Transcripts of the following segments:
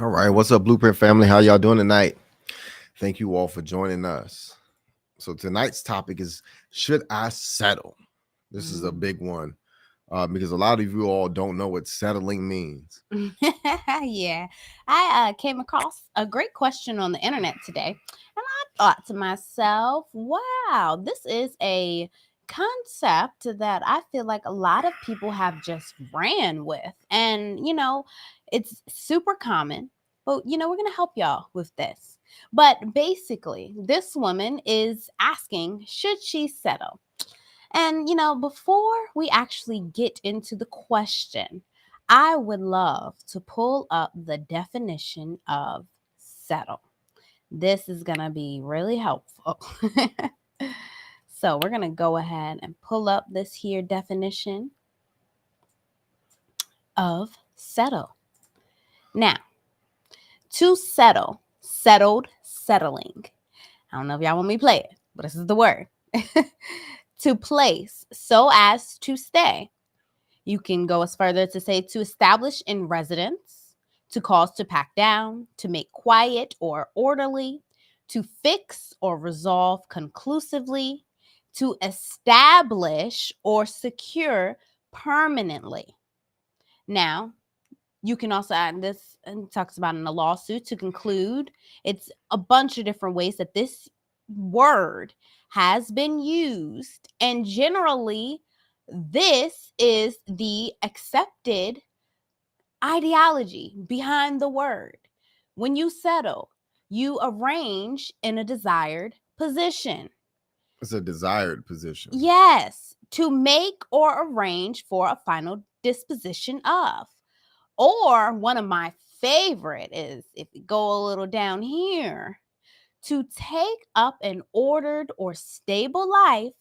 All right, what's up, Blueprint family? How y'all doing tonight? Thank you all for joining us. So tonight's topic is: should I settle? This is a Mm. big one because a lot of you all don't know what settling means. Yeah, I came across a great question on the internet today, and I thought to myself, wow, this is a concept that I feel like a lot of people have just ran with. And, it's super common, but, we're going to help y'all with this. But basically, this woman is asking, should she settle? And, before we actually get into the question, I would love to pull up the definition of settle. This is going to be really helpful. So, we're going to go ahead and pull up this here definition of settle. Now, to settle, settled, settling. I don't know if y'all want me to play it, but this is the word. To place so as to stay. You can go as further to say to establish in residence, to cause to pack down, to make quiet or orderly, to fix or resolve conclusively, to establish or secure permanently. Now, you can also add this, and it talks about in a lawsuit to conclude. It's a bunch of different ways that this word has been used, and generally this is the accepted ideology behind the word. When you settle, you arrange in a desired position. It's a desired position. Yes, to make or arrange for a final disposition of. Or one of my favorite is, if we go a little down here, to take up an ordered or stable life,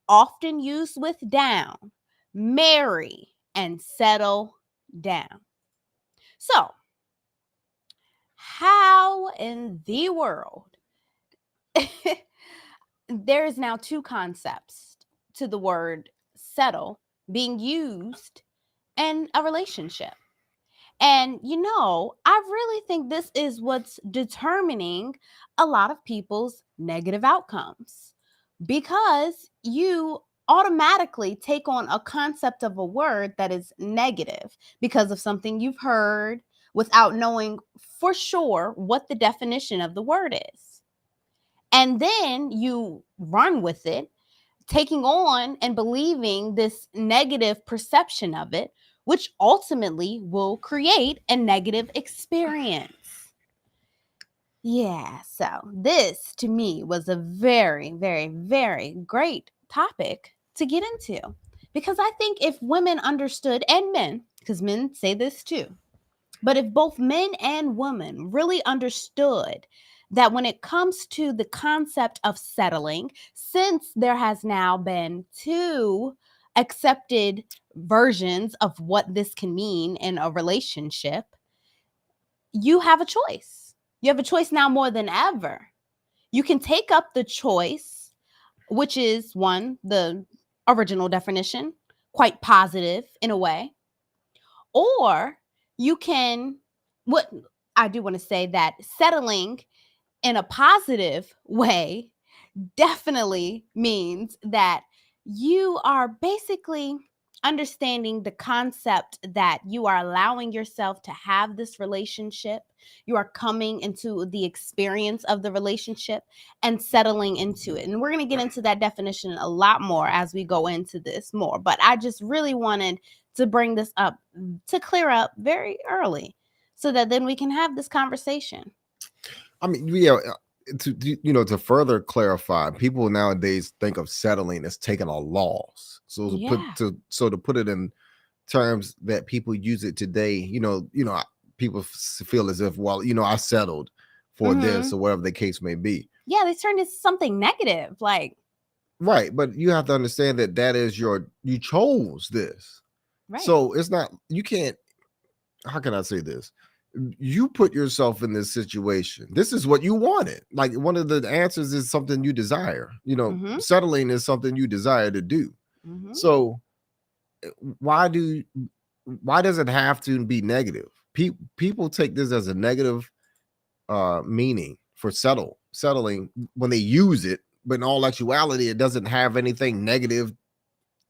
often used with down, marry, and settle down. So, how in the world there is now two concepts to the word settle being used in a relationship? And, I really think this is what's determining a lot of people's negative outcomes, because you automatically take on a concept of a word that is negative because of something you've heard without knowing for sure what the definition of the word is. And then you run with it, taking on and believing this negative perception of it, which ultimately will create a negative experience. Yeah, so this to me was a very, very, very great topic to get into, because I think if women understood, and men, because men say this too, but if both men and women really understood that when it comes to the concept of settling, since there has now been two accepted versions of what this can mean in a relationship, you have a choice. You have a choice now more than ever. You can take up the choice, which is one, the original definition, quite positive in a way, or you can, what I do want to say, that settling in a positive way definitely means that you are basically understanding the concept that you are allowing yourself to have this relationship. You are coming into the experience of the relationship and settling into it. And we're going to get into that definition a lot more as we go into this more. But I just really wanted to bring this up to clear up very early so that then we can have this conversation. I mean, yeah. To further clarify, people nowadays think of settling as taking a loss. Yeah. To put it in terms that people use it today, people feel as if, well, I settled for this Hmm. or whatever the case may be. Yeah, they turned into something negative. Like, Right, but you have to understand that is you chose this. right. So it's not, you can't, how can I say this? You put yourself in this situation. This is what you wanted. Like, one of the answers is something you desire. Mm-hmm. Settling is something you desire to do. Mm-hmm. So why do why does it have to be negative? people take this as a negative meaning for settling when they use it, but in all actuality, it doesn't have anything negative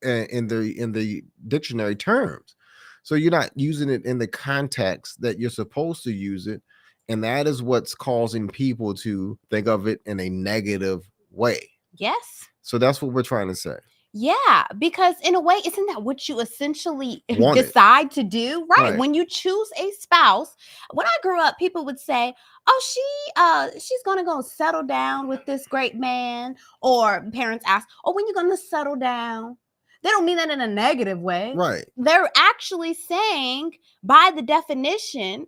in the dictionary terms. So you're not using it in the context that you're supposed to use it, and that is what's causing people to think of it in a negative way. Yes. So that's what we're trying to say. Yeah, because in a way, isn't that what you essentially Want it. decide to do? Right. Right. When you choose a spouse, when I grew up, people would say, "Oh, she's gonna go settle down with this great man," or parents ask, "Oh, when you gonna settle down?" They don't mean that in a negative way. Right. They're actually saying, by the definition,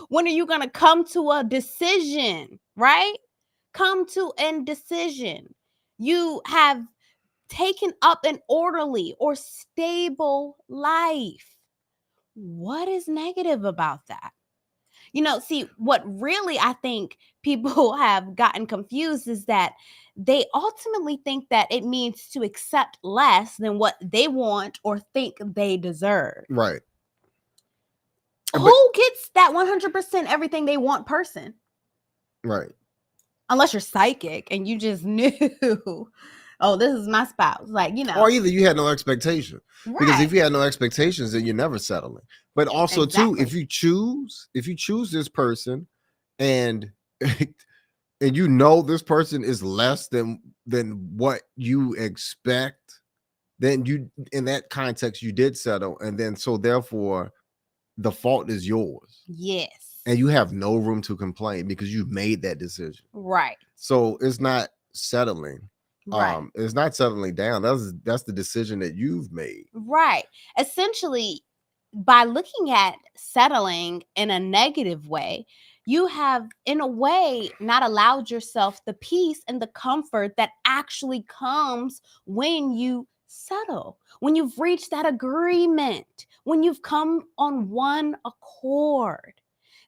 when are you gonna come to a decision? Right? Come to a decision. You have taken up an orderly or stable life. What is negative about that? See, what really I think people have gotten confused is that they ultimately think that it means to accept less than what they want or think they deserve. Right. Who gets that 100% everything they want person? Right. Unless you're psychic and you just knew, oh, this is my spouse. Like, Or either you had no expectation. Right. Because if you had no expectations, then you're never settling. But also, too, Exactly. if you choose this person and and you know this person is less than what you expect, then you, in that context, you did settle, and then so therefore the fault is yours. Yes. And you have no room to complain because you made that decision. Right. So it's not settling. Right. It's not settling down. That's the decision that you've made. Right. Essentially, by looking at settling in a negative way, you have, in a way, not allowed yourself the peace and the comfort that actually comes when you settle, when you've reached that agreement, when you've come on one accord.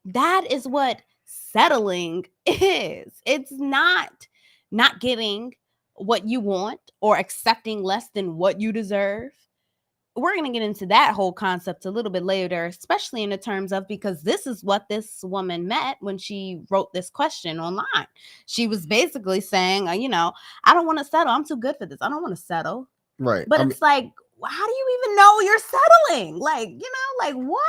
That is what settling is. It's not getting what you want or accepting less than what you deserve. We're going to get into that whole concept a little bit later, especially in the terms of, because this is what this woman meant when she wrote this question online. She was basically saying, I don't want to settle. I'm too good for this. I don't want to settle. Right. But it's like, how do you even know you're settling? Like, what?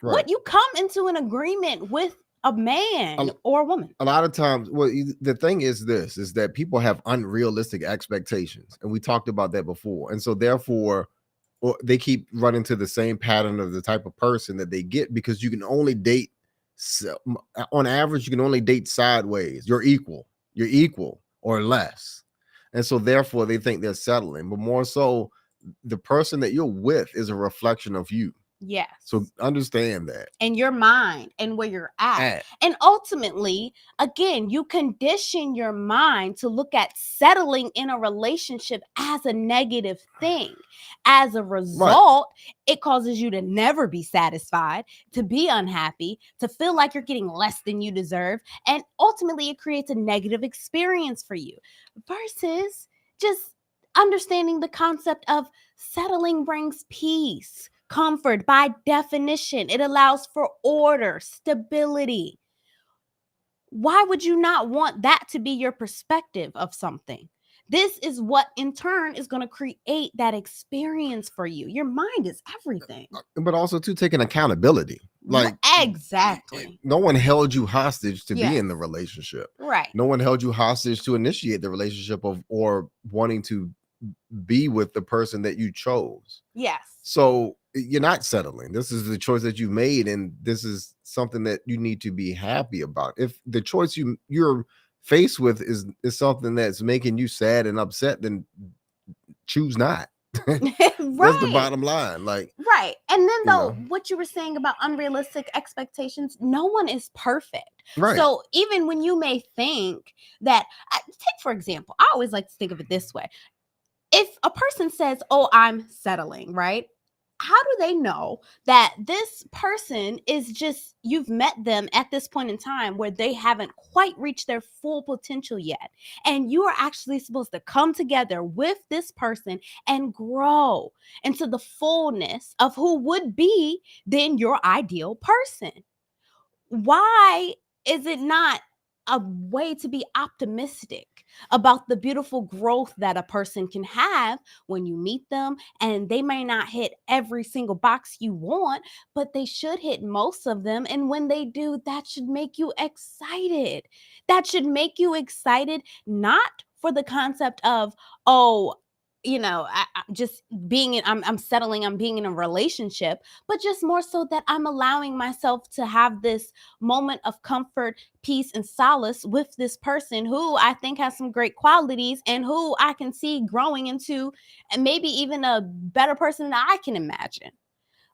Right. What, you come into an agreement with a man or a woman. A lot of times, well, the thing is that people have unrealistic expectations, and we talked about that before, and so therefore, they keep running to the same pattern of the type of person that they get, because you can only date, on average, you can only date sideways. You're equal or less, and so therefore they think they're settling, but more so, the person that you're with is a reflection of you. Yes. So understand that. And your mind and where you're at. And ultimately, again, you condition your mind to look at settling in a relationship as a negative thing. As a result, it causes you to never be satisfied, to be unhappy, to feel like you're getting less than you deserve. And ultimately, it creates a negative experience for you. Versus just understanding the concept of settling brings peace. Comfort, by definition, it allows for order, stability. Why would you not want that to be your perspective of something? This is what in turn is going to create that experience for you. Your mind is everything. But also to taking accountability. Like, exactly. No one held you hostage to be in the relationship. Right. No one held you hostage to initiate the relationship or wanting to be with the person that you chose. Yes. So you're not settling. This is the choice that you made, and this is something that you need to be happy about. If the choice you're faced with is something that's making you sad and upset, then choose not. Right. That's the bottom line. Like, right. And then though, what you were saying about unrealistic expectations, no one is perfect. Right. So even when you may think that, take for example, I always like to think of it this way. If a person says, "Oh, I'm settling," right? how do they know that this person is just, you've met them at this point in time where they haven't quite reached their full potential yet, and you are actually supposed to come together with this person and grow into the fullness of who would be then your ideal person? Why is it not a way to be optimistic about the beautiful growth that a person can have when you meet them? And they may not hit every single box you want, but they should hit most of them. And when they do, that should make you excited. That should make you excited, not for the concept of, oh, just being in, I'm settling, I'm being in a relationship, but just more so that I'm allowing myself to have this moment of comfort, peace, and solace with this person who I think has some great qualities and who I can see growing into and maybe even a better person than I can imagine.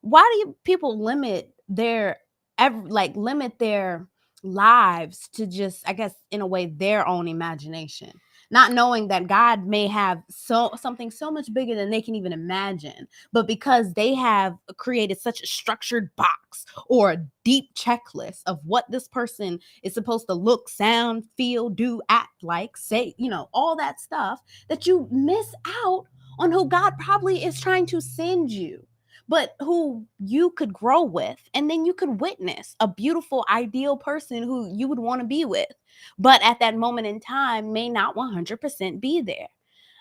Why do people limit their limit their lives to just, I guess, in a way, their own imagination, not knowing that God may have something so much bigger than they can even imagine, but because they have created such a structured box or a deep checklist of what this person is supposed to look, sound, feel, do, act like, say, all that stuff, that you miss out on who God probably is trying to send you, but who you could grow with, and then you could witness a beautiful, ideal person who you would want to be with, but at that moment in time may not 100% be there.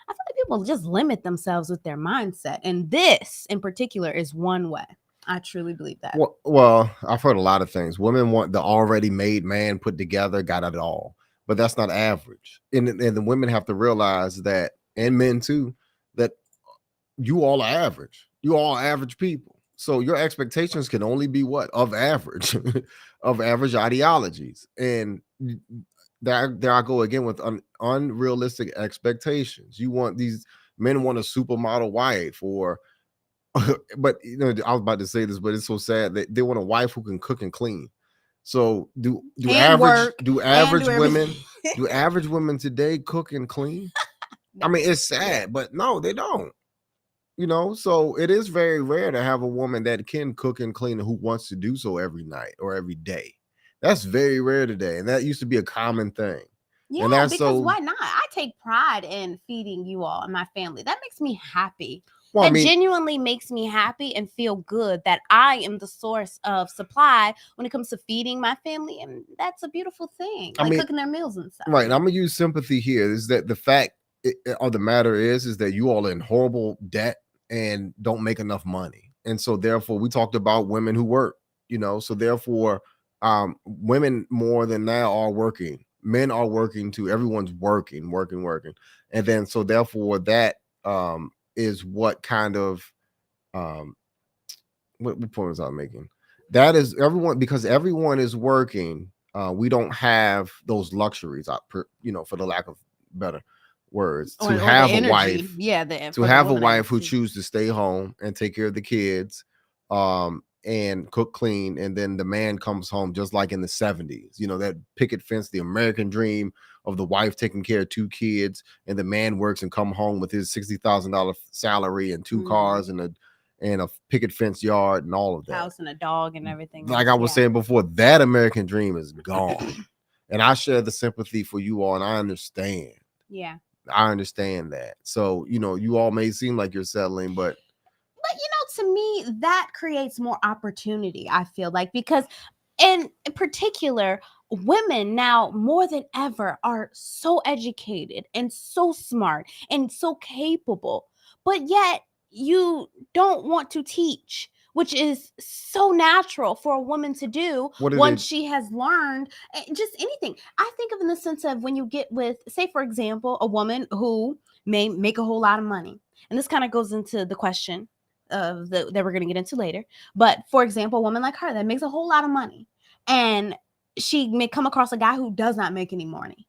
I feel like people just limit themselves with their mindset, and this in particular is one way. I truly believe that. Well, I've heard a lot of things. Women want the already made man put together, got it all, but that's not average. And the women have to realize that, and men too, that you all are average. You all are average people. So your expectations can only be what? Of average, of average ideologies. And there I go again with unrealistic expectations. You want these men want a supermodel wife, or but I was about to say this, but it's so sad that they want a wife who can cook and clean. So do And work, average and women do average women today cook and clean? No. I mean, it's sad, but no, they don't. So it is very rare to have a woman that can cook and clean and who wants to do so every night or every day. That's very rare today, and that used to be a common thing. Yeah, And that's because so. why not? I take pride in feeding you all and my family. That makes me happy. Well, I That mean, genuinely makes me happy and feel good that I am the source of supply when it comes to feeding my family, and that's a beautiful thing. I Like mean, cooking their meals and stuff. right. And I'm gonna use sympathy here. Is that the fact of the matter is that you all are in horrible debt and don't make enough money, and so therefore we talked about women who work. So therefore, women more than now are working. Men are working too. Everyone's working, and then so therefore that is what kind of what point was I making? That is everyone, because everyone is working. We don't have those luxuries, for the lack of better words, Or to the have a energy. wife, Yeah, to have a wife who chooses to stay home and take care of the kids, and cook, clean, and then the man comes home just like in the 70s. That picket fence, the American dream of the wife taking care of 2 kids, and the man works and come home with his $60,000 salary and 2 cars and a picket fence yard and all of that. House and a dog and everything. Like I was saying before, that American dream is gone. And I share the sympathy for you all, and I understand. Yeah. I understand that. So, you all may seem like you're settling, but to me, that creates more opportunity, I feel like, because in particular, women now more than ever are so educated and so smart and so capable, but yet you don't want to teach, which is so natural for a woman to do once she has learned just anything. I think of in the sense of when you get with, say, for example, a woman who may make a whole lot of money. And this kind of goes into the question that we're going to get into later. But for example, a woman like her that makes a whole lot of money, and she may come across a guy who does not make any money.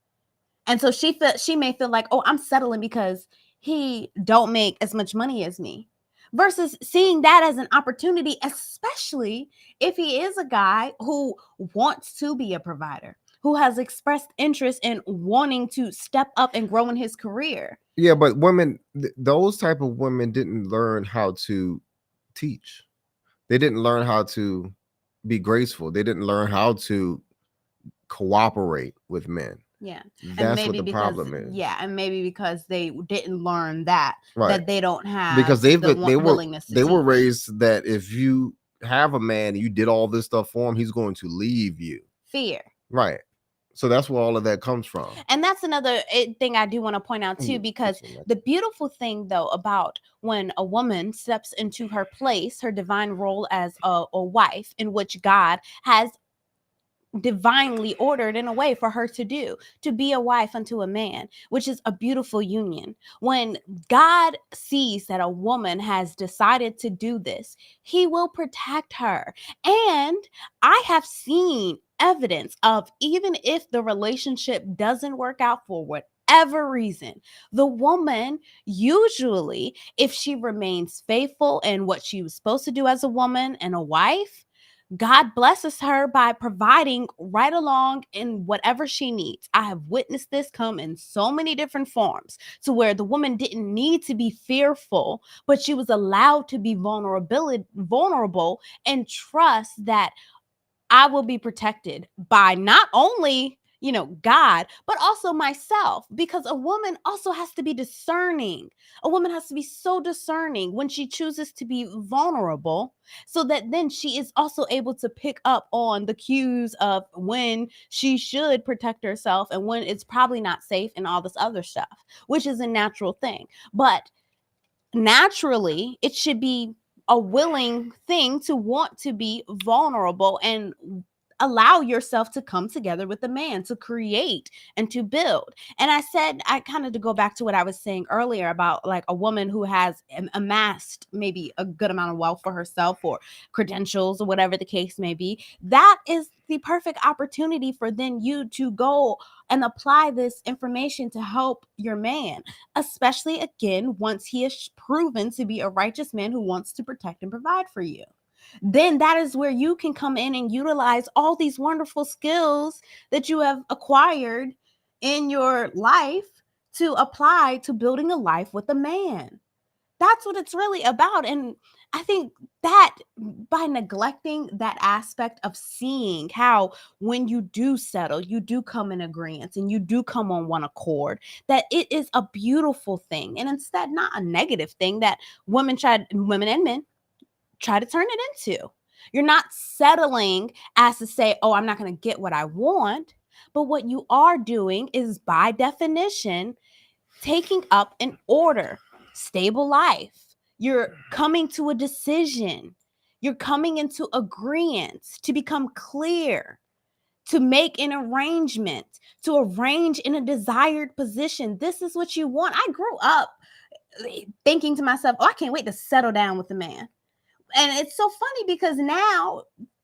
And so she may feel like, oh, I'm settling because he don't make as much money as me, versus seeing that as an opportunity, especially if he is a guy who wants to be a provider, who has expressed interest in wanting to step up and grow in his career. Yeah, but women, those type of women didn't learn how to teach. They didn't learn how to be graceful. They didn't learn how to cooperate with men. Yeah. That's what the problem is. Yeah, and maybe because they didn't learn that, Right. that they don't have Because willingness to they were teach. raised that if you have a man and you did all this stuff for him, he's going to leave you. Fear. Right. So that's where all of that comes from. And that's another thing I do want to point out too, because the beautiful thing though about when a woman steps into her place, her divine role as a wife, in which God has divinely ordered in a way for her to do, to be a wife unto a man, which is a beautiful union. When God sees that a woman has decided to do this, he will protect her. And I have seen evidence of, even if the relationship doesn't work out for whatever reason, the woman usually, if she remains faithful in what she was supposed to do as a woman and a wife, God blesses her by providing right along in whatever she needs. I have witnessed this come in so many different forms, to where the woman didn't need to be fearful, but she was allowed to be vulnerable and trust that I will be protected by not only, God, but also myself, because a woman also has to be discerning. A woman has to be so discerning when she chooses to be vulnerable, so that then she is also able to pick up on the cues of when she should protect herself and when it's probably not safe and all this other stuff, which is a natural thing. But naturally, it should be a willing thing to want to be vulnerable and allow yourself to come together with a man to create and to build. And I kind of, to go back to what I was saying earlier about like a woman who has amassed maybe a good amount of wealth for herself or credentials or whatever the case may be, that is the perfect opportunity for then you to go and apply this information to help your man, especially again once he is proven to be a righteous man who wants to protect and provide for you. Then that is where you can come in and utilize all these wonderful skills that you have acquired in your life to apply to building a life with a man. That's what it's really about. And I think that by neglecting that aspect of seeing how when you do settle, you do come in agreement and you do come on one accord, that it is a beautiful thing. And instead, not a negative thing that women and men try to turn it into. You're not settling as to say, oh, I'm not going to get what I want. But what you are doing is, by definition, taking up an order, stable life. You're coming to a decision. You're coming into agreement to become clear, to make an arrangement, to arrange in a desired position. This is what you want. I grew up thinking to myself, oh, I can't wait to settle down with a man. And it's so funny because now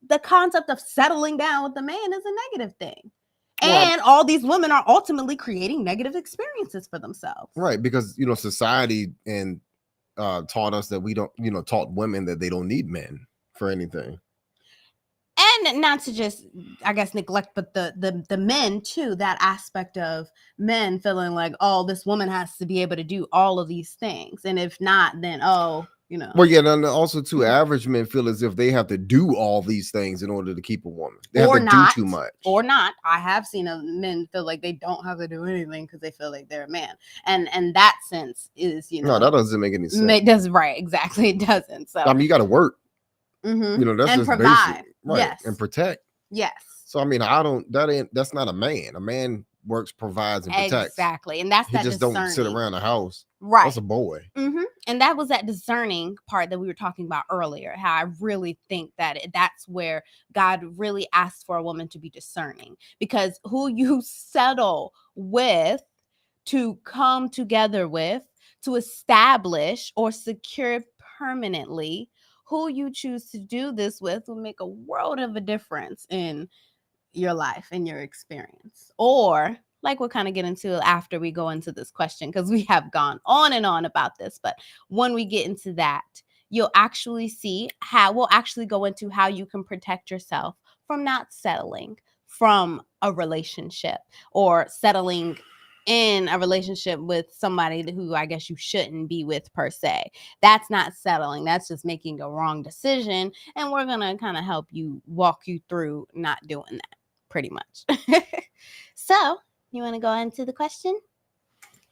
the concept of settling down with the man is a negative thing. And all these women are ultimately creating negative experiences for themselves. Right. Because, society and taught us that we don't, taught women that they don't need men for anything. And not to just, I guess, neglect, but the men too, that aspect of men feeling like, oh, this woman has to be able to do all of these things. And if not, then, oh, Well, yeah, and also too, average men feel as if they have to do all these things in order to keep a woman. They have to do too much. Or not. I have seen men feel like they don't have to do anything because they feel like they're a man. And that sense is, No, that doesn't make any sense. It does, right, exactly. It doesn't. So I mean, you got to work. Mm-hmm. That's and just provide. Basic, right? Yes. And protect. Yes. So I mean, that's not a man. A man works, provides, and protects. Exactly. And that's he just discerning. Don't sit around the house. Right. That's a boy. Mm-hmm. And that was that discerning part that we were talking about earlier. How I really think that that's where God really asks for a woman to be discerning, because who you settle with, to come together with, to establish or secure permanently, who you choose to do this with will make a world of a difference in your life and your experience. Or like we'll kind of get into after we go into this question, because we have gone on and on about this. But when we get into that, you'll actually see how we'll actually go into how you can protect yourself from not settling from a relationship or settling in a relationship with somebody who I guess you shouldn't be with per se. That's not settling. That's just making a wrong decision. And we're going to kind of help you walk you through not doing that pretty much. So you want to go into the question?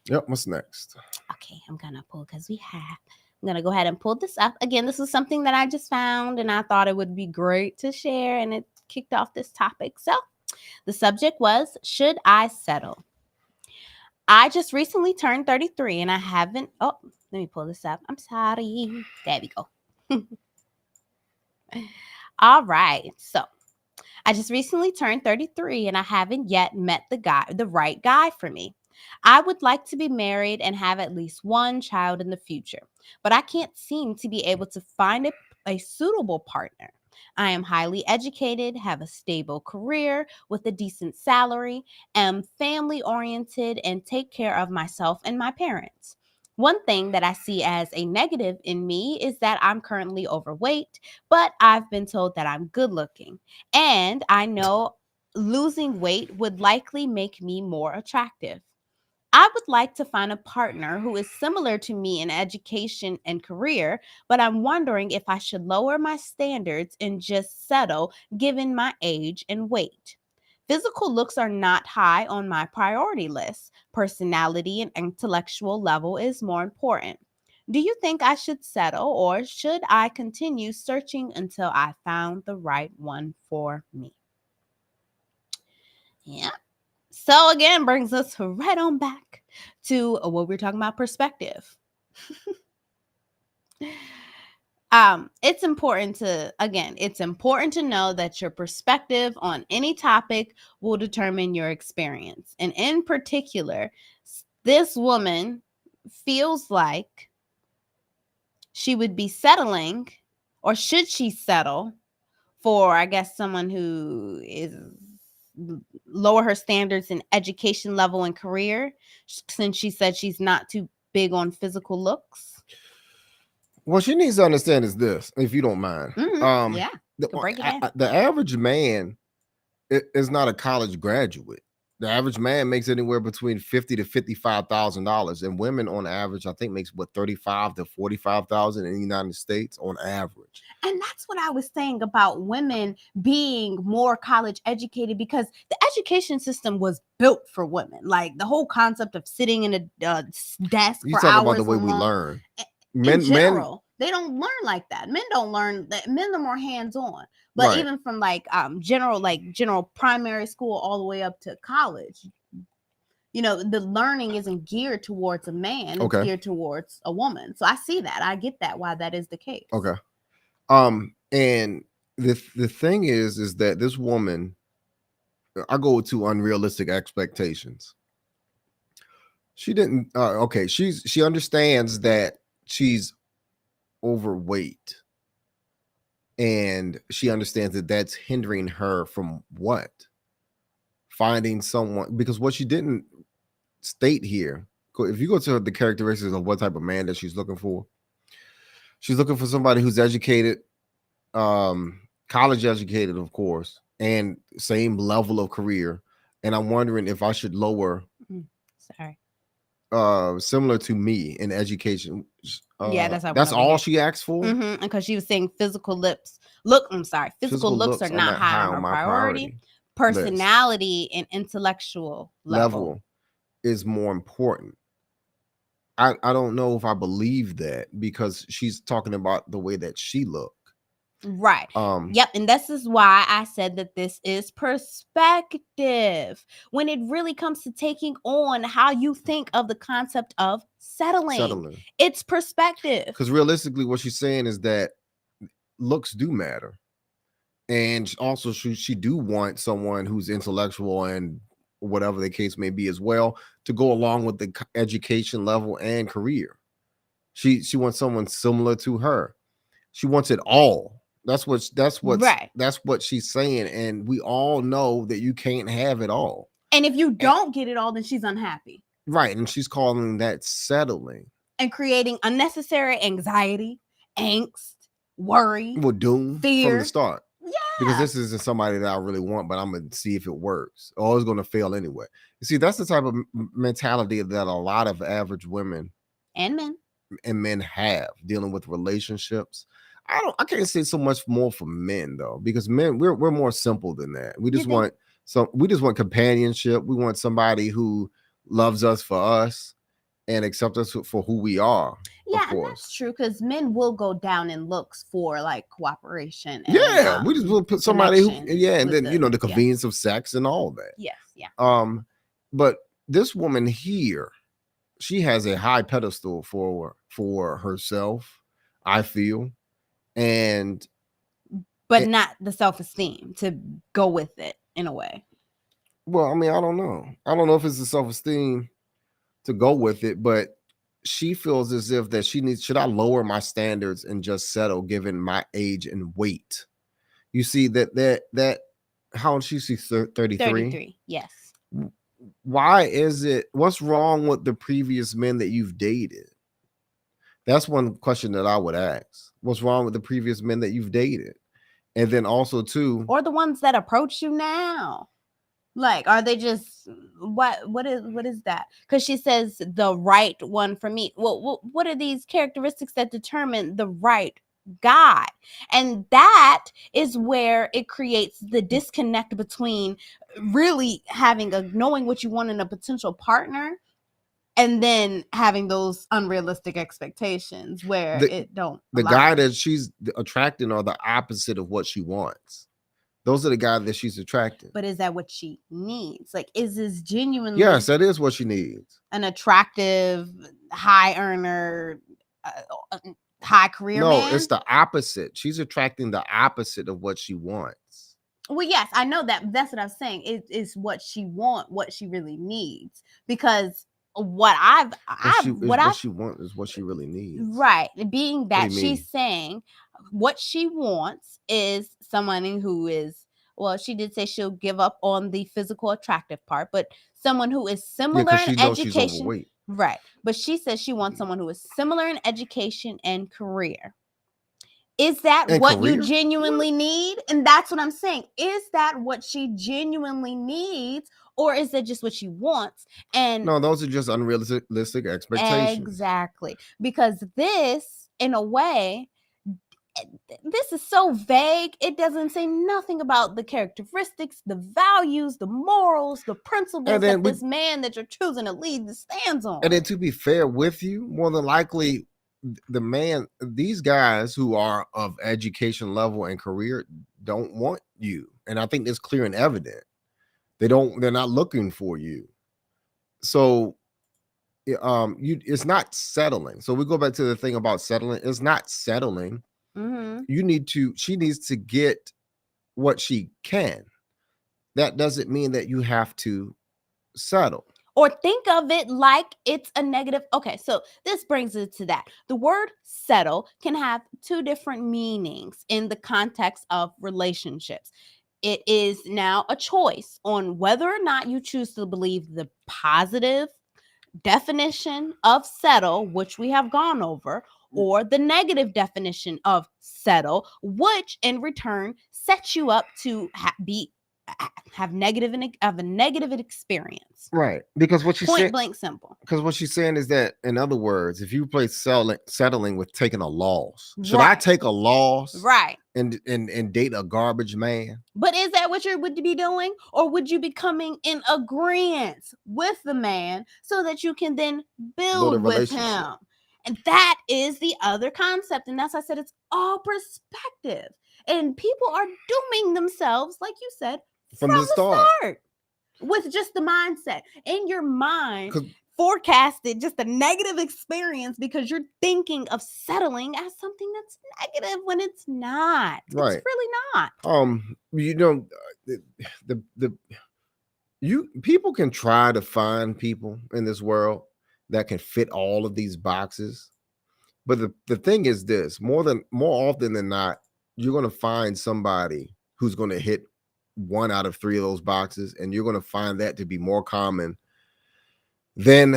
Yep. What's next? Okay, I'm going to pull because I'm going to go ahead and pull this up. Again, this is something that I just found and I thought it would be great to share, and it kicked off this topic. So the subject was, should I settle? I just recently turned 33 and I haven't. Oh, let me pull this up. I'm sorry. There we go. All right. So I just recently turned 33 and I haven't yet met the right guy for me. I would like to be married and have at least one child in the future, but I can't seem to be able to find a suitable partner. I am highly educated, have a stable career with a decent salary, am family oriented, and take care of myself and my parents. One thing that I see as a negative in me is that I'm currently overweight, but I've been told that I'm good looking. And I know losing weight would likely make me more attractive. I would like to find a partner who is similar to me in education and career, but I'm wondering if I should lower my standards and just settle given my age and weight. Physical looks are not high on my priority list. Personality and intellectual level is more important. Do you think I should settle, or should I continue searching until I found the right one for me? Yeah. So again, brings us right on back to what we were talking about, perspective. It's important to know that your perspective on any topic will determine your experience. And in particular, this woman feels like she would be settling, or should she settle for, I guess, someone who is lower her standards in education level and career, since she said she's not too big on physical looks? What she needs to understand is this, if you don't mind. Yeah, break it down. The average man is not a college graduate. The average man makes anywhere between $50,000 to $55,000, and women on average, I think, makes what, $35,000 to $45,000 in the United States on average. And that's what I was saying about women being more college educated, because the education system was built for women. Like the whole concept of sitting in a desk You for talk hours about the way we long. learn. In general, they don't learn like that. Men don't learn that. Men are more hands-on. But Right. even from general primary school all the way up to college, the learning isn't geared towards a man. It's geared towards a woman. So I see that. I get that, why that is the case. Okay. And the thing is that this woman, I go to unrealistic expectations. She didn't. She understands that she's overweight, and she understands that that's hindering her from what? Finding someone, because what she didn't state here, if you go to the characteristics of what type of man that she's looking for somebody who's educated, college educated, of course, and same level of career. And I'm wondering if I should lower, similar to me in education. That's all she asked for. Because she was saying physical looks are not high on her priority. Personality and intellectual level is more important. I don't know if I believe that, because she's talking about the way that she looked. Right. Yep. And this is why I said that this is perspective, when it really comes to taking on how you think of the concept of settling. It's perspective. Because realistically, what she's saying is that looks do matter. And also she do want someone who's intellectual and whatever the case may be as well, to go along with the education level and career. She wants someone similar to her. She wants it all. That's what she's saying. And we all know that you can't have it all. And if you don't get it all, then she's unhappy. Right. And she's calling that settling. And creating unnecessary anxiety, angst, worry, doom fear from the start. because this isn't somebody that I really want, but I'm gonna see if it works, or it's gonna fail anyway. You see, that's the type of mentality that a lot of average women and men have dealing with relationships. I can't say so much more for men though, because men we're more simple than that. We just want companionship. We want somebody who loves us for us and accept us for who we are. Yeah, and that's true, because men will go down in looks for like cooperation. And, yeah, we just will put somebody who, and then the convenience of sex and all that. Yes, yeah. But this woman here, she has a high pedestal for herself, I feel, but not the self-esteem to go with it in a way. Well, I mean, I don't know if it's the self-esteem to go with it, but she feels as if that should I lower my standards and just settle given my age and weight? You see that how old is she? 33? 33, yes. Why is it? What's wrong with the previous men that you've dated? That's one question that I would ask. What's wrong with the previous men that you've dated? And then also too, or the ones that approach you now. Like, are they just what is that? Because she says the right one for me. Well, what are these characteristics that determine the right guy? And that is where it creates the disconnect between really knowing what you want in a potential partner, and then having those unrealistic expectations where the guy that she's attracting are the opposite of what she wants. Those are the guys that she's attracting. But is that what she needs? Like, is this genuinely? Yes, that is what she needs. An attractive, high earner, high career man? No, it's the opposite. She's attracting the opposite of what she wants. Well, yes, I know that. That's what I'm saying. It is what she wants, what she really needs. Because what she wants is what she really needs. Right. Being that she's saying what she wants is someone who is, well, she did say she'll give up on the physical attractive part, but someone who is similar in education. Right. But she says she wants someone who is similar in education and career. Is that what you genuinely need? And that's what I'm saying. Is that what she genuinely needs? Or is it just what she wants? And no, those are just unrealistic expectations. Exactly. Because this, in a way, this is so vague. It doesn't say nothing about the characteristics, the values, the morals, the principles that this man that you're choosing to lead stands on. And then, to be fair with you, more than likely, these guys who are of education level and career don't want you. And I think it's clear and evident. They're not looking for you. So it's not settling. So we go back to the thing about settling. It's not settling. Mm-hmm. She needs to get what she can. That doesn't mean that you have to settle. Or think of it like it's a negative. Okay, so this brings it to that. The word settle can have two different meanings in the context of relationships. It is now a choice on whether or not you choose to believe the positive definition of settle, which we have gone over, or the negative definition of settle, which in return sets you up to have a negative experience. Right. Because what she's saying, point blank simple. Because what she's saying is that, in other words, if you place settling with taking a loss, should I take a loss? Right. And date a garbage man? But is that what you would be doing? Or would you be coming in agreement with the man so that you can then build with him? And that is the other concept. And that's why I said it's all perspective. And people are dooming themselves, like you said, from the start. With just the mindset. In your mind, forecasted just a negative experience because you're thinking of settling as something that's negative when it's not. Right. It's really not. People can try to find people in this world that can fit all of these boxes. But the thing is this, more often than not, you're going to find somebody who's going to hit 1 out of 3 of those boxes, and you're going to find that to be more common than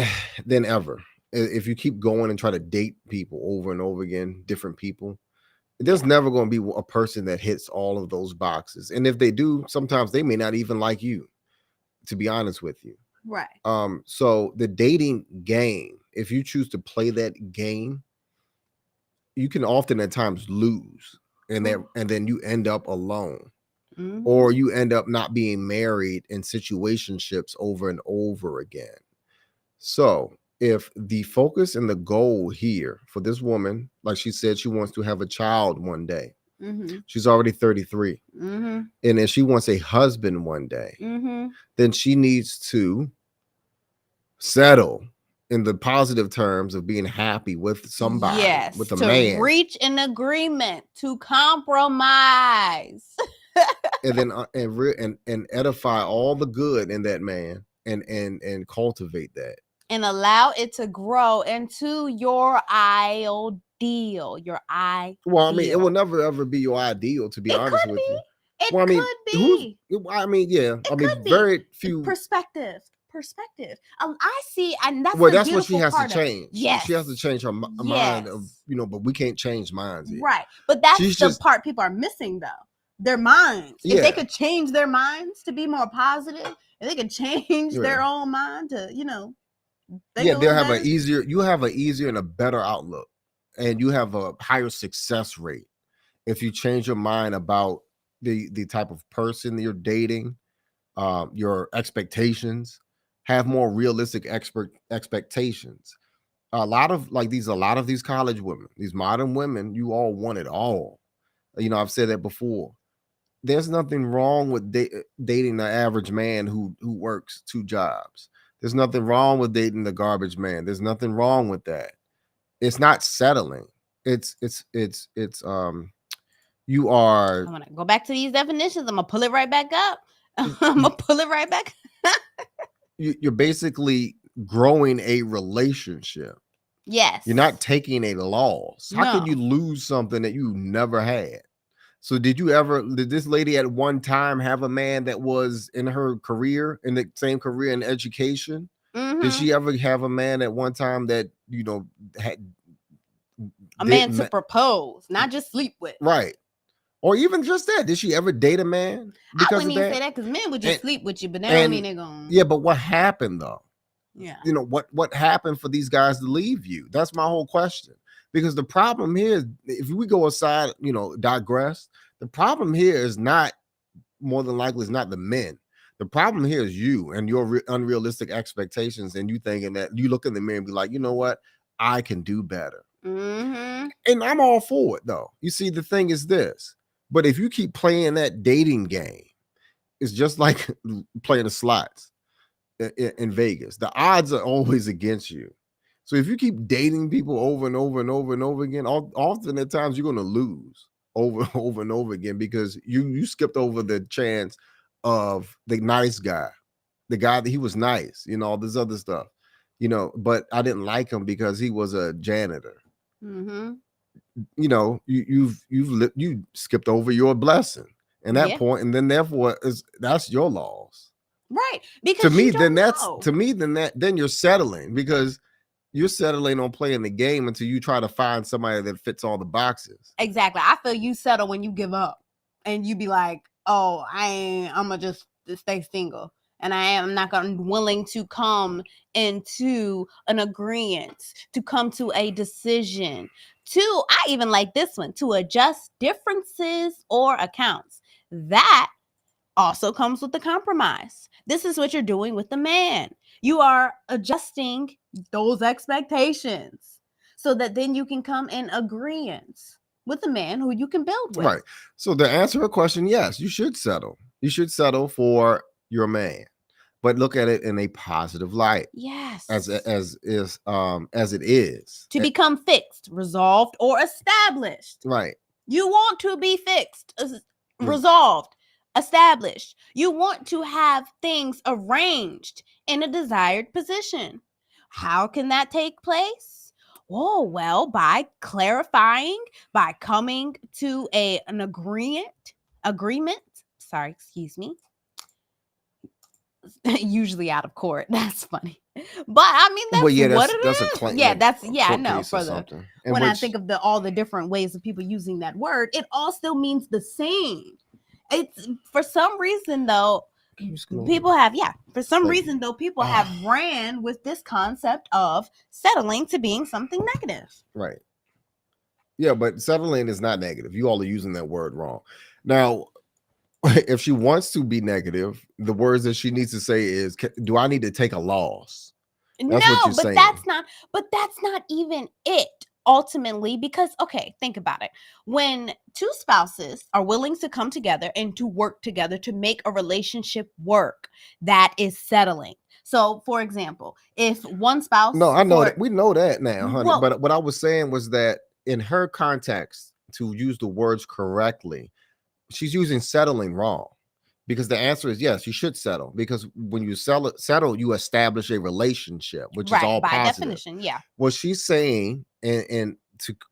ever. If you keep going and try to date people over and over again, different people, There's never going to be a person that hits all of those boxes. And if they do, sometimes they may not even like you, to be honest with you. Right. So the dating game, if you choose to play that game, you can often at times lose, and then you end up alone. Or you end up not being married in situationships over and over again. So if the focus and the goal here for this woman, like she said, she wants to have a child one day. She's already 33. And if she wants a husband one day, then she needs to settle in the positive terms of being happy with somebody, with a man. Reach an agreement, to compromise. And then and edify all the good in that man, and cultivate that, and allow it to grow into your ideal. Well, I mean, it will never ever be your ideal, to be honest with you. It could be. Yeah. I mean, very few perspective. I see, and that's that's what she has to change. Yes, she has to change her mind of, but we can't change minds yet. Right. But that's the part people are missing, though. Their minds. If they could change their minds to be more positive, if they could change their own mind to, they'll have an easier. You have an easier and a better outlook, and you have a higher success rate if you change your mind about the type of person you're dating, your expectations. Have more realistic expectations. A lot of these college women, these modern women, you all want it all. I've said that before. There's nothing wrong with dating the average man who works 2 jobs. There's nothing wrong with dating the garbage man. There's nothing wrong with that. It's not settling. It's you are. I'm gonna go back to these definitions. I'm gonna pull it right back up. You're basically growing a relationship. Yes. You're not taking a loss. How can you lose something that you never had? So did this lady at one time have a man that was in her career, in the same career in education? Did she ever have a man at one time that, had a man to propose, not just sleep with? Right. Or even just that. Did she ever date a man? I wouldn't even say that, because men would just sleep with you, but that don't mean they're going. Yeah, but what happened though? Yeah. What happened for these guys to leave you? That's my whole question. Because the problem here is, if we go aside, digress, the problem here is not, more than likely, is not the men. The problem here is you and your unrealistic expectations, and you thinking that you look in the mirror and be like, you know what? I can do better. And I'm all for it though. You see, the thing is this. But if you keep playing that dating game, it's just like playing the slots in Vegas. The odds are always against you. So if you keep dating people over and over and over and over again, often at times you're going to lose over and over again, because you skipped over the chance of the nice guy, the guy that he was nice, all this other stuff, but I didn't like him because he was a janitor. You skipped over your blessing and that point, and then therefore that's your loss, right? Because to me, then you're settling, because you're settling on playing the game until you try to find somebody that fits all the boxes. Exactly. I feel you settle when you give up and you be like, oh, I'm gonna just stay single. And I am not willing to come into an agreement, to come to a decision, I even like this one, to adjust differences or accounts. That also comes with the compromise. This is what you're doing with the man. You are adjusting those expectations so that then you can come in agreement with the man who you can build with. Right. So to answer a question, yes, you should settle. You should settle for your man, but look at it in a positive light. Yes. As it is. To become fixed, resolved, or established. Right. You want to be fixed, resolved, established. You want to have things arranged in a desired position. How can that take place? Oh, well, by clarifying, by coming to an agreement. Sorry, excuse me. Usually out of court. That's funny. But I mean, Well, that's yeah, what that's a it is. claim, Yeah, like that's a I court know. case or For the something. And when I which think of all the different ways of people using that word, it all still means the same. It's for some reason though, people have for some reason though, people have ran with this concept of settling to being something negative. Right. Yeah, but settling is not negative. You all are using that word wrong. Now, if she wants to be negative, the words that she needs to say is, do I need to take a loss? That's what No, you're but saying. that's not even it ultimately, because okay, think about it. When two spouses are willing to come together and to work together to make a relationship work, that is settling. So, for example, if one spouse No, I know that we know that now, honey. Well- But what I was saying was that in her context, to use the words correctly, she's using settling wrong. Because the answer is yes, you should settle. Because when you settle, you establish a relationship, which is all by positive. definition, yeah. What she's saying, and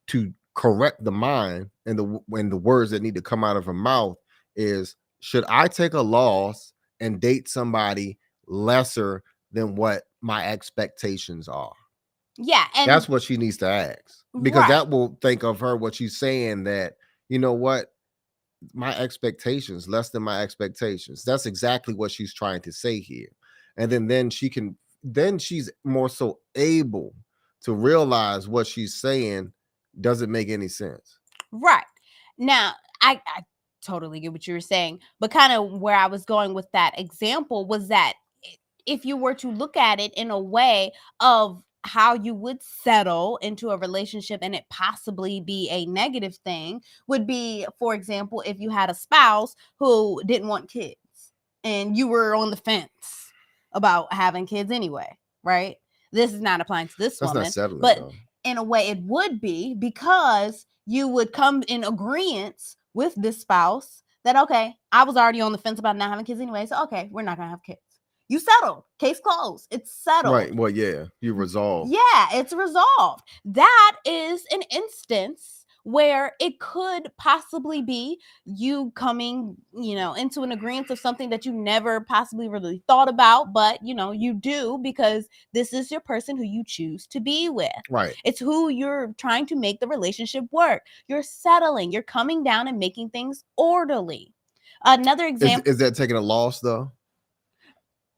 to correct the mind and the words that need to come out of her mouth is, should I take a loss and date somebody lesser than what my expectations are? Yeah, and that's what she needs to ask, because that will think of her what she's saying, that you know what, my expectations less than my expectations. That's exactly what she's trying to say here. And then she's more so able to realize what she's saying doesn't make any sense. Right. Now, I totally get what you were saying, but kind of where I was going with that example was that if you were to look at it in a way of how you would settle into a relationship and it possibly be a negative thing, would be, for example, if you had a spouse who didn't want kids and you were on the fence about having kids anyway, right? This is not applying to this woman, not settling, but though. In a way it would be, because you would come in agreement with this spouse that, okay, I was already on the fence about not having kids anyway, so okay, we're not gonna have kids. You settled. Case closed. It's settled. Right. Well, yeah, you resolve. Yeah, it's resolved. That is an instance where it could possibly be you coming, into an agreement of something that you never possibly really thought about, but you do, because this is your person who you choose to be with. Right. It's who you're trying to make the relationship work. You're settling. You're coming down and making things orderly. Another example is that taking a loss, though?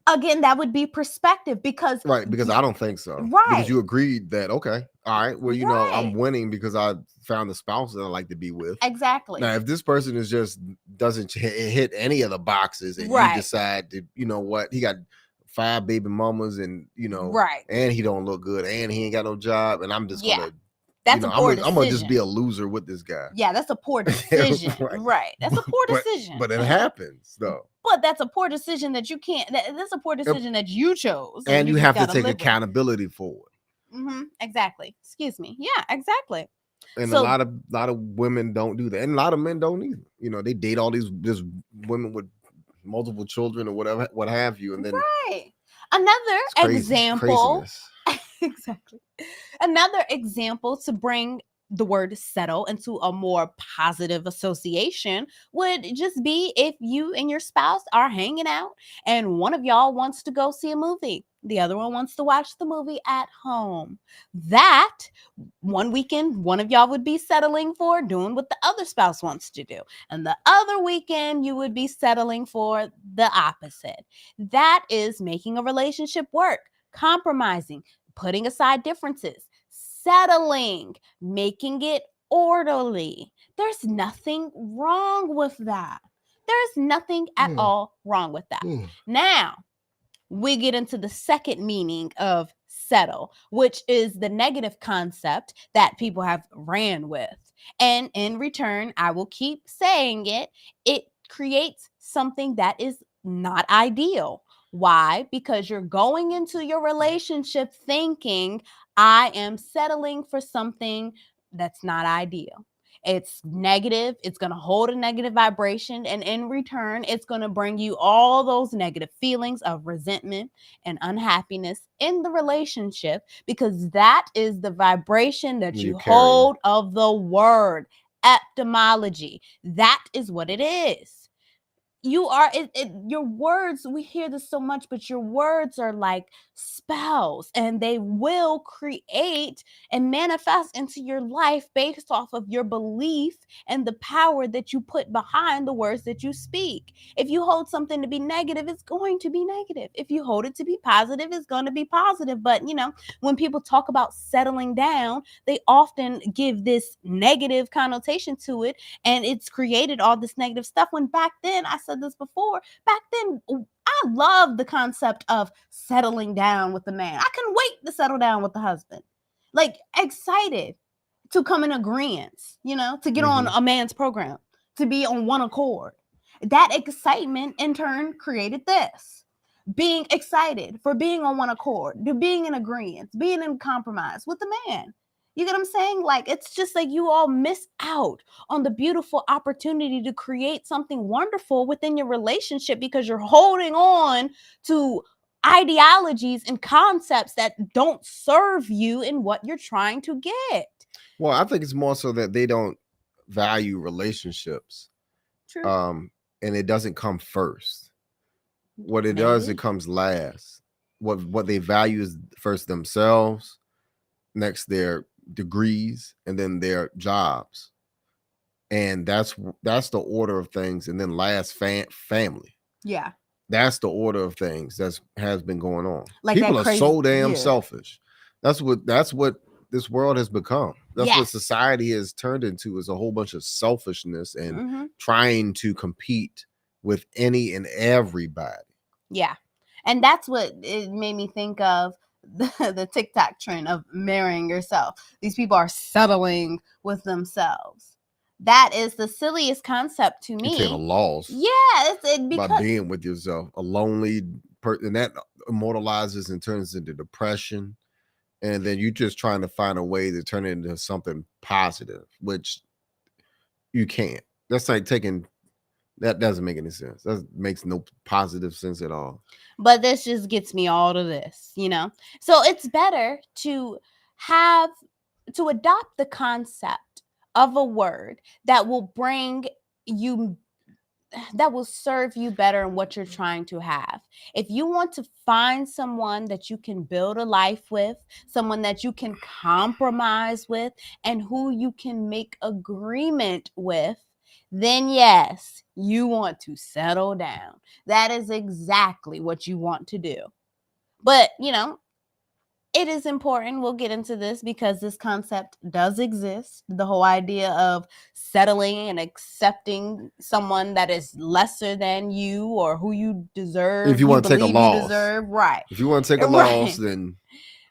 Again, that would be perspective, because because I don't think so. Right. Because you agreed that, okay, all right, well, I'm Right. winning because I found the spouse that I like to be with. Exactly. Now, if this person is just doesn't hit any of the boxes, and Right. you decide to, what, he got 5 baby mamas, and Right. and he don't look good, and he ain't got no job, and I'm just gonna, that's a poor decision. I'm gonna just be a loser with this guy. Yeah, that's a poor decision. Right. Right. That's a poor decision. But it happens, though. But that's a poor decision that you can't. That's a poor decision that you chose, and you have to take live accountability for it. Exactly. Excuse me. Yeah, exactly. And a lot of women don't do that, and a lot of men don't either. They date all these women with multiple children or whatever, what have you, and then right. Another example. Exactly. Another example to bring the word settle into a more positive association would just be if you and your spouse are hanging out and one of y'all wants to go see a movie. The other one wants to watch the movie at home. That one weekend, one of y'all would be settling for doing what the other spouse wants to do. And the other weekend, you would be settling for the opposite. That is making a relationship work, compromising, putting aside differences, settling, making it orderly. There's nothing wrong with that. There's nothing at all wrong with that. Now, we get into the second meaning of settle, which is the negative concept that people have ran with. And in return, I will keep saying it creates something that is not ideal. Why? Because you're going into your relationship thinking, I am settling for something that's not ideal. It's negative. It's going to hold a negative vibration. And in return, it's going to bring you all those negative feelings of resentment and unhappiness in the relationship, because that is the vibration that you hold of the word etymology. That is what it is. you are your words, we hear this so much, but your words are like spells, and they will create and manifest into your life based off of your belief and the power that you put behind the words that you speak. If you hold something to be negative, it's going to be negative. If you hold it to be positive, it's going to be positive. But when people talk about settling down, they often give this negative connotation to it, and it's created all this negative stuff. When back then, I said this before, back then I loved the concept of settling down with the man. I couldn't wait to settle down with the husband. Like, excited to come in agreement, to get on a man's program, to be on one accord. That excitement in turn created this. Being excited for being on one accord, to being in agreement, being in compromise with the man. You get what I'm saying? Like, it's just like you all miss out on the beautiful opportunity to create something wonderful within your relationship because you're holding on to ideologies and concepts that don't serve you in what you're trying to get. Well, I think it's more so that they don't value relationships. True. And it doesn't come first. What it does, it comes last. What they value is first themselves, next their degrees, and then their jobs. And that's the order of things. And then last family. Yeah. That's the order of things that has been going on. Like, people are so damn selfish. That's what this world has become. That's what society has turned into, is a whole bunch of selfishness and trying to compete with any and everybody. Yeah. And that's what it made me think of the TikTok trend of marrying yourself. These people are settling with themselves. That is the silliest concept to me. You take a loss. Yeah, by being with yourself, a lonely person, and that immortalizes and turns into depression. And then you're just trying to find a way to turn it into something positive, which you can't. That's like that doesn't make any sense. That makes no positive sense at all. But this just gets me all to this, So it's better to adopt the concept of a word that will serve you better in what you're trying to have. If you want to find someone that you can build a life with, someone that you can compromise with, and who you can make agreement with, then yes, you want to settle down. That is exactly what you want to do. But, it is important. We'll get into this because this concept does exist. The whole idea of settling and accepting someone that is lesser than you or who you deserve. If you want to take a loss. Right. If you want to take a loss, then...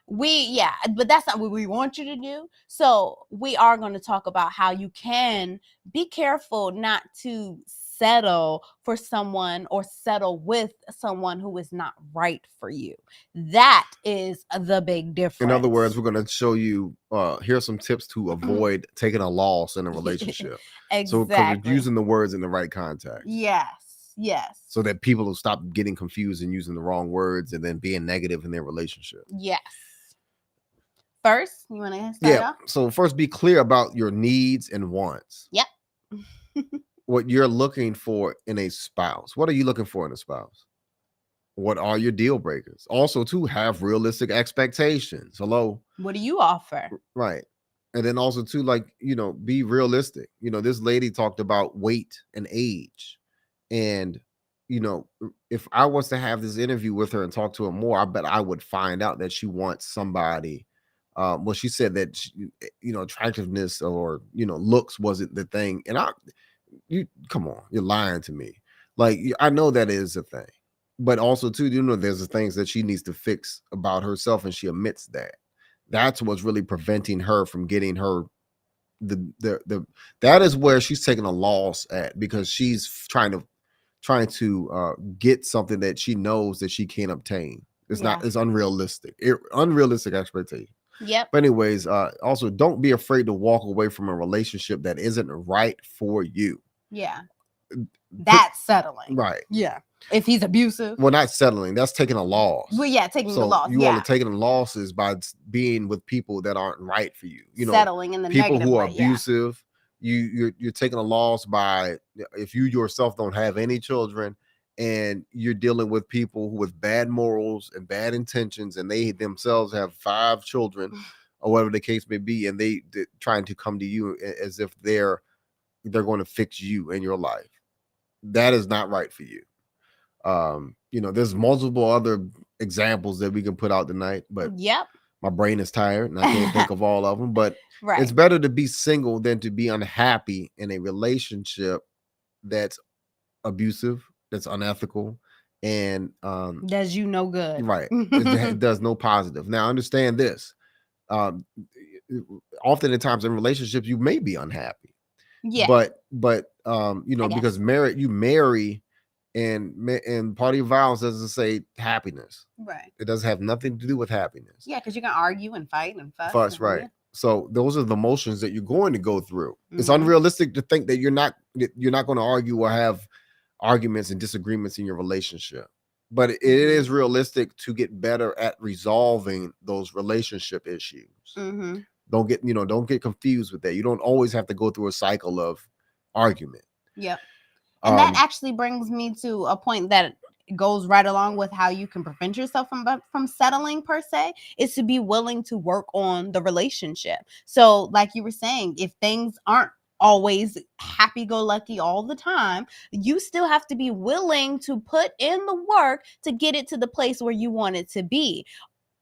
but that's not what we want you to do. So we are going to talk about how you can be careful not to settle for someone or settle with someone who is not right for you. That is the big difference. In other words, we're going to show you, here's some tips to avoid taking a loss in a relationship. Exactly. So because we're using the words in the right context. Yes. So that people will stop getting confused and using the wrong words and then being negative in their relationship. Yes. First, you want to start off? So first, be clear about your needs and wants. Yep. What you're looking for in a spouse. What are you looking for in a spouse? What are your deal breakers? Also, to have realistic expectations. Hello. What do you offer? Right. And then also to be realistic. This lady talked about weight and age. And, if I was to have this interview with her and talk to her more, I bet I would find out that she wants somebody. She said that, attractiveness or, looks wasn't the thing. And come on, you're lying to me. Like, I know that is a thing. But also, too, there's the things that she needs to fix about herself. And she admits that. That's what's really preventing her from getting her that is where she's taking a loss at, because she's trying to get something that she knows that she can't obtain. It's unrealistic. Unrealistic expectation. Yep. But anyways, also don't be afraid to walk away from a relationship that isn't right for you. Yeah. That's settling. Right. Yeah. If he's abusive. Well, not settling. That's taking a loss. Well, yeah, taking the loss. You are taking losses by being with people that aren't right for you. Settling in the people negative who are way, abusive. you're taking a loss by, if you yourself don't have any children and you're dealing with people with bad morals and bad intentions, and they themselves have 5 children or whatever the case may be, and they're trying to come to you as if they're going to fix you in your life. That is not right for you. There's multiple other examples that we can put out tonight, but Yep. my brain is tired and I can't think of all of them. But Right. it's better to be single than to be unhappy in a relationship that's abusive, that's unethical, and does you no good. Right. It does no positive. Now, understand this. Often at times in relationships, you may be unhappy. Yeah. But because you marry, and part of your vows doesn't say happiness. Right. It doesn't have nothing to do with happiness. Yeah, because you're gonna argue and fight and fuss. Right. Yeah. So those are the emotions that you're going to go through. It's unrealistic to think that you're not going to argue or have arguments and disagreements in your relationship. But it is realistic to get better at resolving those relationship issues. Don't get confused with that. You don't always have to go through a cycle of argument. Yep. And that actually brings me to a point that goes right along with how you can prevent yourself from settling per se, is to be willing to work on the relationship. So like you were saying, if things aren't always happy-go-lucky all the time, you still have to be willing to put in the work to get it to the place where you want it to be.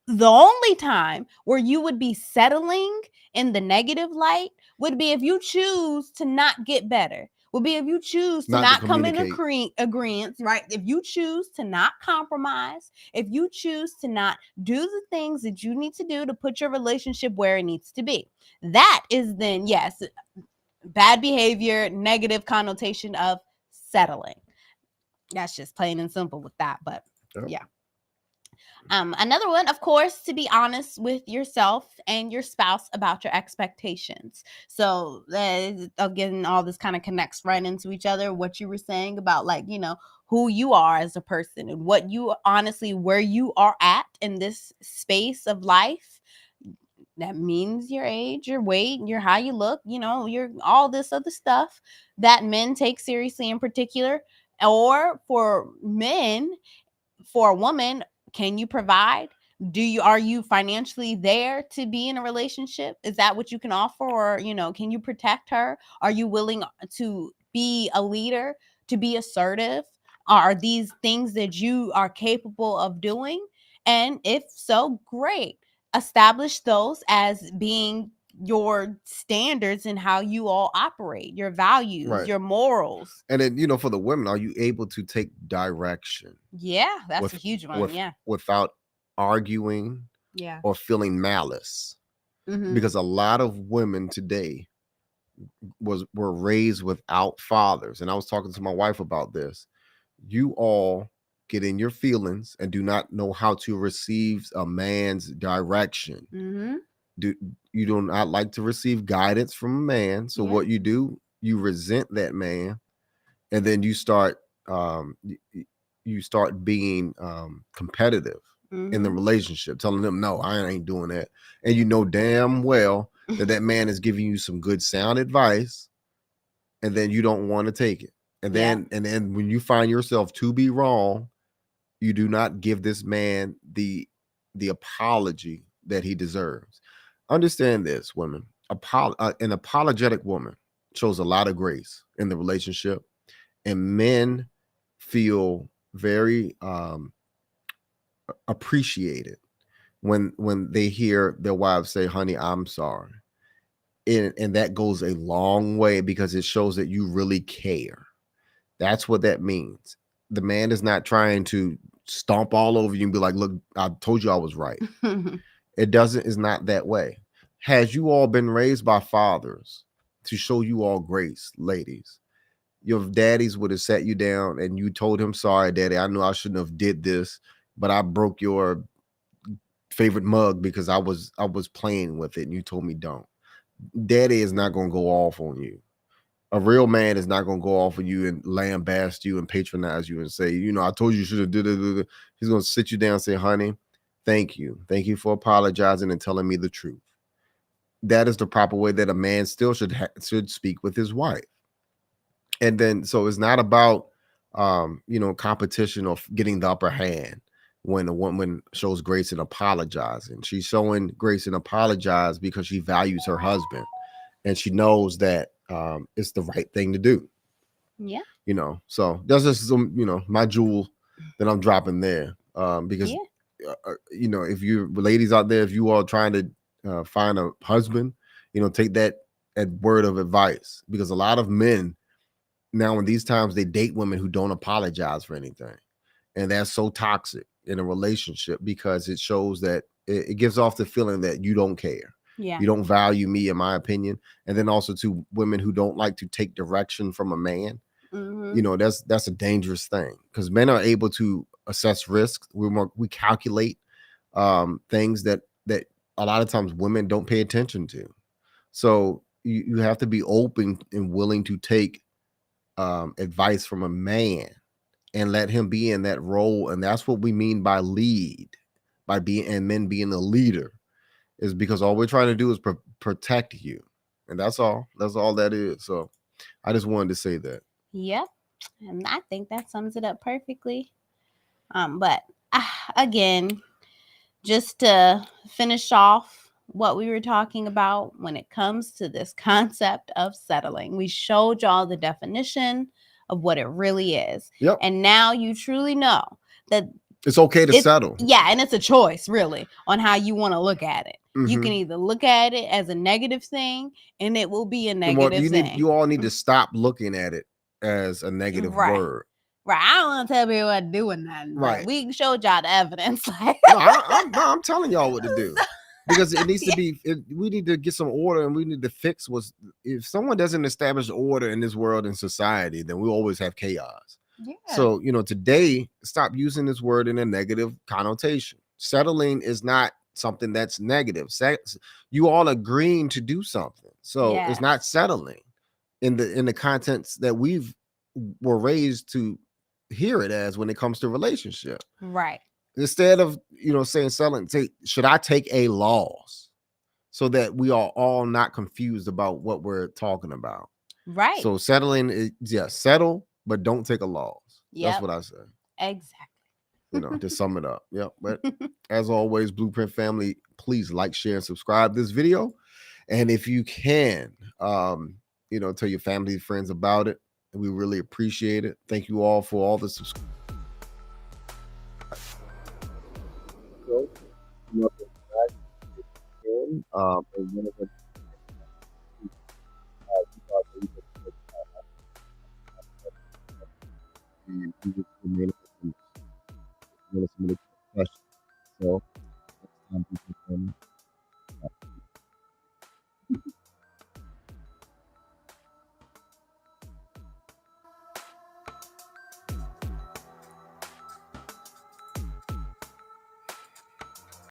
The only time where you would be settling in the negative light would be if you choose to not get better. Would be if you choose to not come in agreement, right? If you choose to not compromise, if you choose to not do the things that you need to do to put your relationship where it needs to be. That is then, yes, bad behavior, negative connotation of settling. That's just plain and simple with that, but yeah. Another one, of course, to be honest with yourself and your spouse about your expectations. So again, all this kind of connects right into each other. What you were saying about, like, who you are as a person and what you honestly, where you are at in this space of life. That means your age, your weight, your how you look, your all this other stuff that men take seriously in particular. Or for men, for a woman, can you provide? Are you financially there to be in a relationship? Is that what you can offer? Or, can you protect her? Are you willing to be a leader, to be assertive? Are these things that you are capable of doing? And if so, great. Establish those as being your standards and how you all operate, your values, your morals. And then, for the women, are you able to take direction? Yeah, that's a huge one. Without arguing or feeling malice. Because a lot of women today were raised without fathers. And I was talking to my wife about this. You all get in your feelings and do not know how to receive a man's direction. You do not like to receive guidance from a man. So what you do, you resent that man, and then you start being competitive in the relationship, telling them, no, I ain't doing that. And you know damn well that man is giving you some good sound advice, and then you don't want to take it. And then when you find yourself to be wrong, you do not give this man the apology that he deserves. Understand this, women. An apologetic woman shows a lot of grace in the relationship, and men feel very appreciated when they hear their wives say, honey, I'm sorry. And that goes a long way, because it shows that you really care. That's what that means. The man is not trying to stomp all over you and be like, look, I told you I was right. It's not that way. Has you all been raised by fathers to show you all grace, ladies? Your daddies would have sat you down and you told him, sorry, daddy, I know I shouldn't have did this, but I broke your favorite mug because I was playing with it and you told me don't. Daddy is not going to go off on you. A real man is not going to go off on you and lambaste you and patronize you and say, I told you should have did it. He's going to sit you down and say, honey, thank you. Thank you for apologizing and telling me the truth. that is the proper way that a man still should speak with his wife. And then so it's not about competition or getting the upper hand. When a woman shows grace and apologizing, she's showing grace and apologize because she values her husband and she knows that it's the right thing to do. Yeah. So that's just some, my jewel that I'm dropping there. Because if you ladies out there, if you are trying to find a husband, take that word of advice, because a lot of men now in these times, they date women who don't apologize for anything. And that's so toxic in a relationship, because it shows that it gives off the feeling that you don't care. Yeah. You don't value me, in my opinion. And then also to women who don't like to take direction from a man, that's a dangerous thing, because men are able to assess risks. We calculate things that a lot of times women don't pay attention to. So you have to be open and willing to take advice from a man and let him be in that role. And that's what we mean by lead, and men being a leader, is because all we're trying to do is protect you. And that's all that is. So I just wanted to say that. Yep. And I think that sums it up perfectly. But again, just to finish off what we were talking about when it comes to this concept of settling, we showed y'all the definition of what it really is. Yep. And now you truly know that it's okay to settle. Yeah, and it's a choice, really, on how you want to look at it. You can either look at it as a negative thing, and it will be a negative thing. You all need to stop looking at it as a negative word. Right. I don't want to tell people what to do with nothing. Right. We showed y'all the evidence. I'm telling y'all what to do. Because it needs to be, we need to get some order, and we need to fix if someone doesn't establish order in this world and society, then we always have chaos. Yeah. So, today, stop using this word in a negative connotation. Settling is not something that's negative. You all agreeing to do something. So it's not settling in the contents that were raised to hear it as when it comes to relationship. Right. Instead of saying settling, should I take a loss, so that we are all not confused about what we're talking about. Right. So settling is settle, but don't take a loss. Yep. That's what I say. Exactly. To sum it up. Yep. But as always, Blueprint family, please like, share, and subscribe this video. And if you can, tell your family, friends about it. We really appreciate it. Thank you all for all the subscribers. And